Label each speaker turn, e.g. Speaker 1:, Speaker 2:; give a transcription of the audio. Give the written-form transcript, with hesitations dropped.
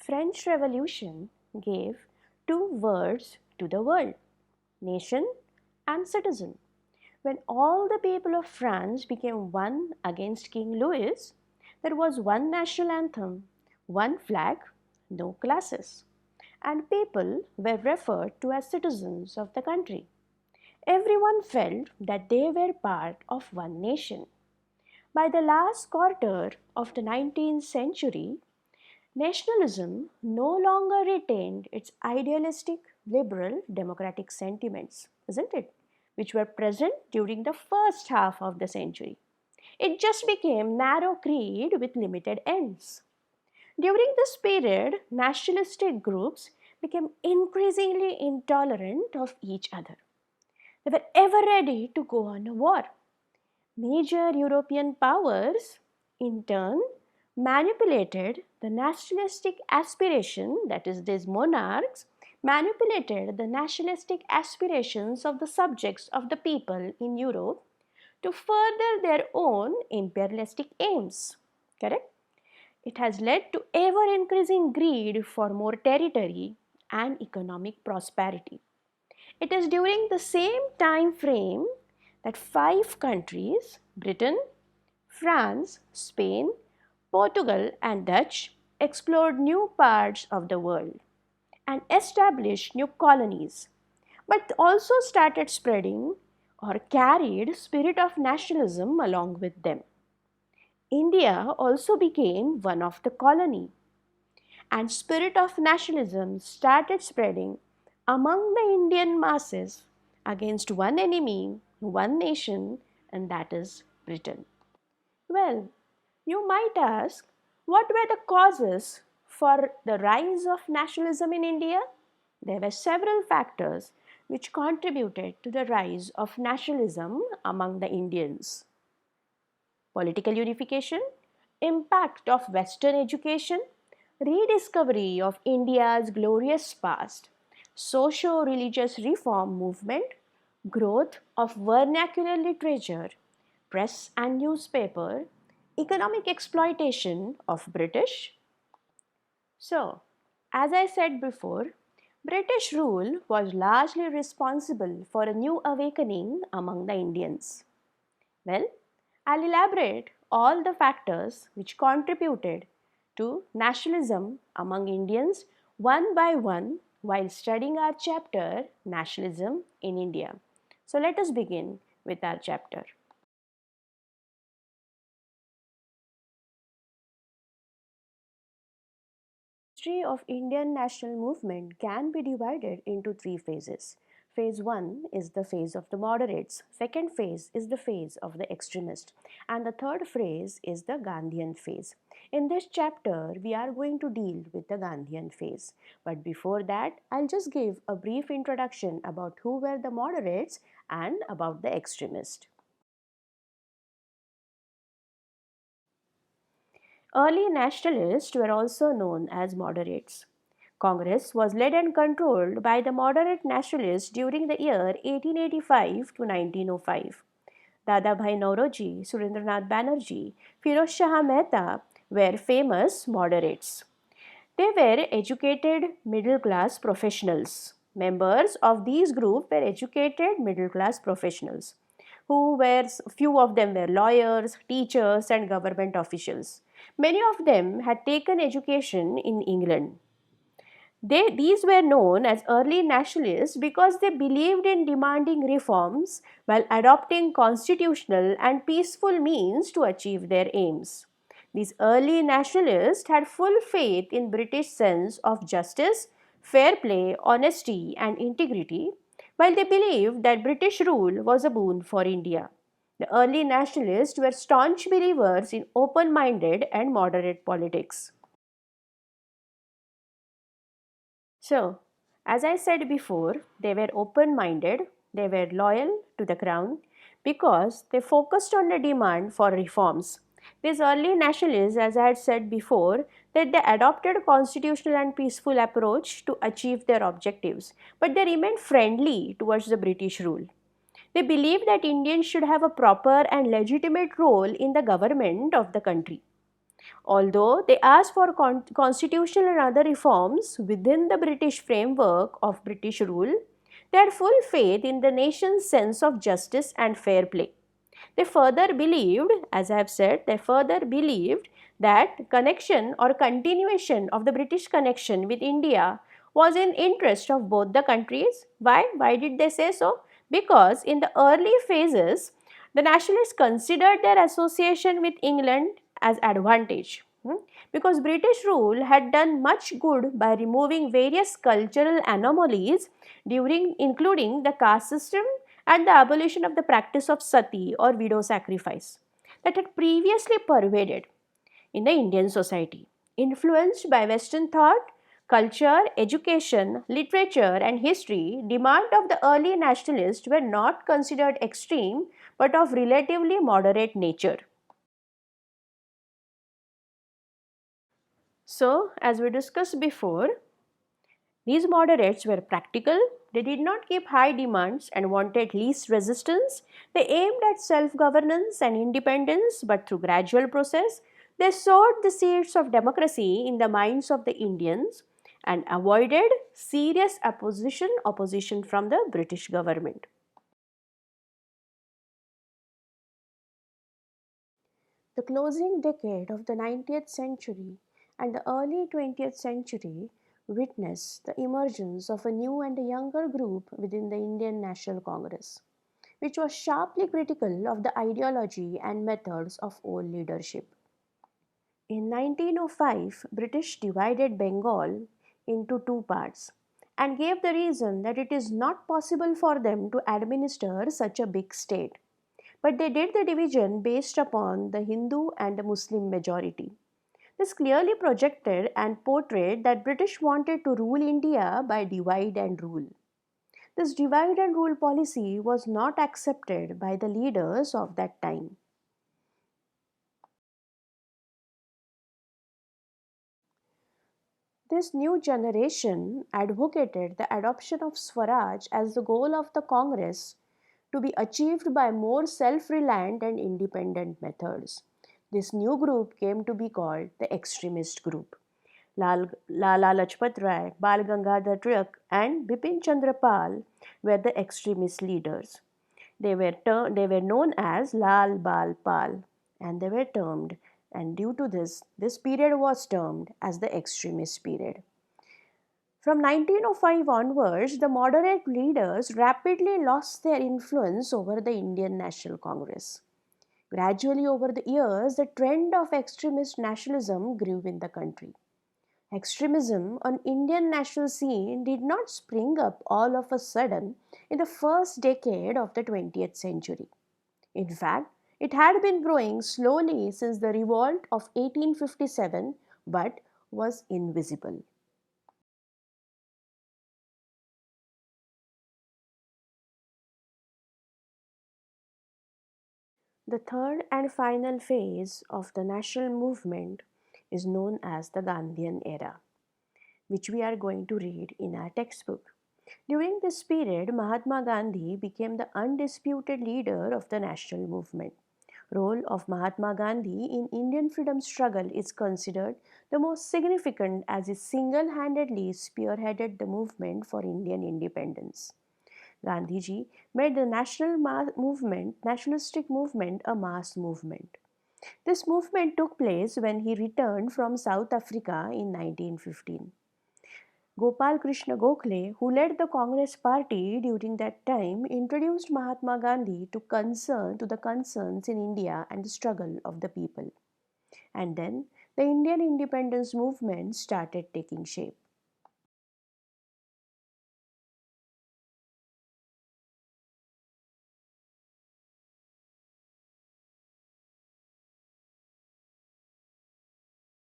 Speaker 1: French Revolution gave two words to the world: nation and citizen. When all the people of France became one against King Louis, there was one national anthem, one flag, no classes, and people were referred to as citizens of the country. Everyone felt that they were part of one nation. By the last quarter of the 19th century, nationalism no longer retained its idealistic, liberal, democratic sentiments, isn't it? Which were present during the first half of the century. It just became narrow creed with limited ends. During this period, nationalistic groups became increasingly intolerant of each other. They were ever ready to go on a war. Major European powers, in turn, manipulated the nationalistic aspiration, that is, these monarchs, manipulated the nationalistic aspirations of the subjects of the people in Europe to further their own imperialistic aims. Correct? It has led to ever increasing greed for more territory and economic prosperity. It is during the same time frame that five countries, Britain, France, Spain, Portugal, and Dutch, explored new parts of the world and established new colonies, but also started spreading or carried spirit of nationalism along with them. India also became one of the colony, and spirit of nationalism started spreading among the Indian masses against one enemy, one nation, and that is Britain. Well, you might ask, what were the causes for the rise of nationalism in India? There were several factors which contributed to the rise of nationalism among the Indians: political unification, impact of Western education, rediscovery of India's glorious past, socio-religious reform movement, growth of vernacular literature, press and newspaper, economic exploitation of British. So, as I said before, British rule was largely responsible for a new awakening among the Indians. Well, I'll elaborate all the factors which contributed to nationalism among Indians one by one while studying our chapter Nationalism in India. So let us begin with our chapter. History of Indian national movement can be divided into three phases. Phase 1 is the phase of the moderates, second phase is the phase of the extremists, and the third phase is the Gandhian phase. In this chapter, we are going to deal with the Gandhian phase. But before that, I'll just give a brief introduction about who were the moderates and about the extremists. Early nationalists were also known as moderates. Congress was led and controlled by the moderate nationalists during the year 1885 to 1905. Dadabhai Nauroji, Surendranath Banerjee, Firoz Shah Mehta were famous moderates. They were educated middle class professionals. Members of these groups were educated middle class professionals, who were few of them were lawyers, teachers, and government officials. Many of them had taken education in England. These were known as early nationalists because they believed in demanding reforms while adopting constitutional and peaceful means to achieve their aims. These early nationalists had full faith in British sense of justice, fair play, honesty, and integrity, while they believed that British rule was a boon for India. The early nationalists were staunch believers in open-minded and moderate politics. So, as I said before, they were open minded, they were loyal to the crown because they focused on the demand for reforms. These early nationalists, as I had said before, that they adopted a constitutional and peaceful approach to achieve their objectives, but they remained friendly towards the British rule. They believed that Indians should have a proper and legitimate role in the government of the country. Although they asked for constitutional and other reforms within the British framework of British rule, they had full faith in the nation's sense of justice and fair play. They further believed, as I have said, they further believed that connection or continuation of the British connection with India was in interest of both the countries. Why? Why did they say so? Because in the early phases, the nationalists considered their association with England as advantage. Because British rule had done much good by removing various cultural anomalies during including the caste system and the abolition of the practice of sati or widow sacrifice that had previously pervaded in the Indian society. Influenced by Western thought, culture, education, literature, and history, demand of the early nationalists were not considered extreme but of relatively moderate nature. So, as we discussed before, these moderates were practical, they did not keep high demands and wanted least resistance. They aimed at self governance and independence, but through gradual process, they sowed the seeds of democracy in the minds of the Indians and avoided serious opposition from the British government. The closing decade of the 19th century and the early 20th century witnessed the emergence of a new and a younger group within the Indian National Congress, which was sharply critical of the ideology and methods of old leadership. In 1905, British divided Bengal into two parts and gave the reason that it is not possible for them to administer such a big state. But they did the division based upon the Hindu and the Muslim majority. This clearly projected and portrayed that British wanted to rule India by divide and rule. This divide and rule policy was not accepted by the leaders of that time. This new generation advocated the adoption of Swaraj as the goal of the Congress to be achieved by more self reliant and independent methods. This new group came to be called the extremist group. Lala Lajpat Rai, Bal Gangadhar Tilak, and Bipin Chandra Pal were the extremist leaders. They were known as Lal Bal Pal, and they were termed, and due to this period was termed as the extremist period. From 1905 onwards, the moderate leaders rapidly lost their influence over the Indian National Congress. Gradually, over the years, the trend of extremist nationalism grew in the country. Extremism on Indian national scene did not spring up all of a sudden in the first decade of the 20th century. In fact, it had been growing slowly since the revolt of 1857 but was invisible. The third and final phase of the national movement is known as the Gandhian era, which we are going to read in our textbook. During this period, Mahatma Gandhi became the undisputed leader of the national movement. Role of Mahatma Gandhi in Indian freedom struggle is considered the most significant as he single-handedly spearheaded the movement for Indian independence. Gandhiji made the nationalistic movement a mass movement. This movement took place when he returned from South Africa in 1915. Gopal Krishna Gokhale, who led the Congress party during that time, introduced Mahatma Gandhi to the concerns in India and the struggle of the people. And then the Indian independence movement started taking shape.